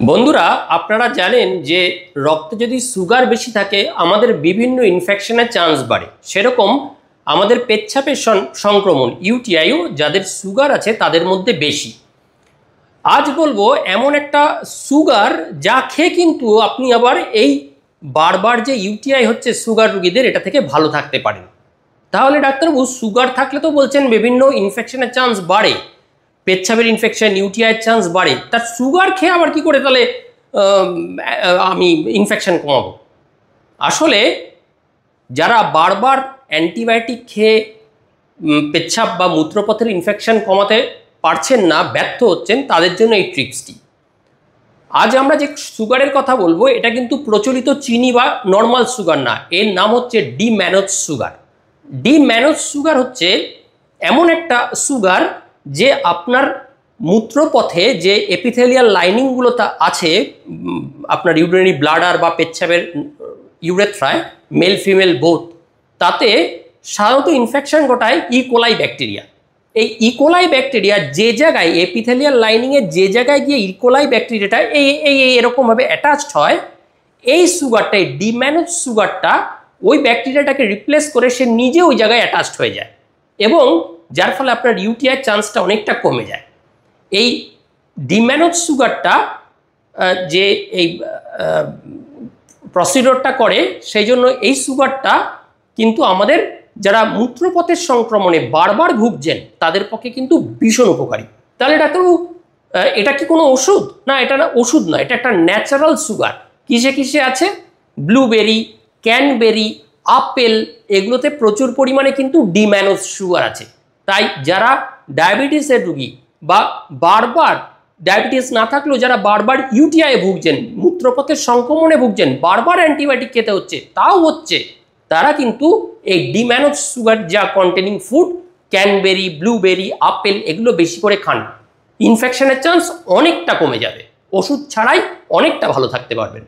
বন্ধুরা আপনারা জানেন যে রক্তে যদি সুগার বেশি থাকে আমাদের বিভিন্ন ইনফেকশনের চান্স বাড়ে। সেরকম আমাদের পেচ্ছাপের সংক্রমণ ইউটিআইও যাদের সুগার আছে তাদের মধ্যে বেশি। আজ বলবো এমন একটা সুগার যা খেয়ে কিন্তু আপনি আবার এই বারবার যে ইউটিআই হচ্ছে সুগার রোগীদের এটা থেকে ভালো থাকতে পারেন। তাহলে ডাক্তারবাবু সুগার থাকলে তো বলছেন বিভিন্ন ইনফেকশনের চান্স বাড়ে, পেচ্ছাপের ইনফেকশন ইউটিআইয়ের চান্স বাড়ে, তার সুগার খেয়ে আবার কি করে তাহলে আমি ইনফেকশন কমাবো? আসলে যারা বারবার অ্যান্টিবায়োটিক খেয়ে পেচ্ছাপ বা মূত্রপথের ইনফেকশন কমাতে পারছেন না, ব্যর্থ হচ্ছেন, তাদের জন্য এই ট্রিক্সটি। আজ আমরা যে সুগারের কথা বলবো এটা কিন্তু প্রচলিত চিনি বা নর্মাল সুগার না, এর নাম হচ্ছে ডি-ম্যানোজ সুগার। ডি-ম্যানোজ সুগার হচ্ছে এমন একটা সুগার যে আপনার মূত্রপথে যে এপিথেলিয়াল লাইনিংগুলো তা আছে আপনার ইউরিনারি ব্লাডার বা পেচ্ছাপের ইউরেথ্রায়, মেল ফিমেল বোথ, তাতে সাধারণত ইনফেকশন ঘটায় ইকোলাই ব্যাকটেরিয়া। এই ইকোলাই ব্যাকটেরিয়া যে জায়গায় এপিথেলিয়াল লাইনিংয়ের যে জায়গায় গিয়ে ইকোলাই ব্যাকটেরিয়াটা এরকমভাবে অ্যাটাচড হয়, এই সুগারটা এই ডি-ম্যানোজ সুগারটা ওই ব্যাকটেরিয়াটাকে রিপ্লেস করে সে নিজে ওই জায়গায় অ্যাটাচড হয়ে যায় এবং যার ফলে আপনার ইউটিআই চান্সটা অনেকটা কমে যায়। এই ডি-ম্যানোজ সুগারটা যে এই প্রসিডিওরটা করে সেই জন্য এই সুগারটা কিন্তু আমাদের যারা মূত্রপথের সংক্রমণে বারবার ভুগছেন তাদের পক্ষে কিন্তু ভীষণ উপকারী। তাহলে ডাক্তারবাবু এটা কি কোনো ওষুধ? না, এটা না ওষুধ নয়, এটা একটা ন্যাচারাল সুগার। কিসে কিসে আছে? ব্লুবেরি, ক্যানবেরি, আপেল, এগুলোতে প্রচুর পরিমাণে কিন্তু ডি-ম্যানোজ সুগার আছে। তাই যারা ডায়াবেটিসের রোগী বা বারবার ডায়াবেটিস না থাকলেও যারা বারবার ইউটিআই ভুগছেন, মূত্রপথের সংক্রমণে ভুগছেন, বারবার অ্যান্টিবায়োটিক খেতে হচ্ছে, তাও হচ্ছে, তারা কিন্তু এই ডি-ম্যানোজ সুগার যা containing food, cranberry, blueberry, apple, এগুলো বেশি করে খান। ইনফেকশনের চান্স অনেকটা কমে যাবে, ওষুধ ছাড়াই অনেকটা ভালো থাকতে পারবেন।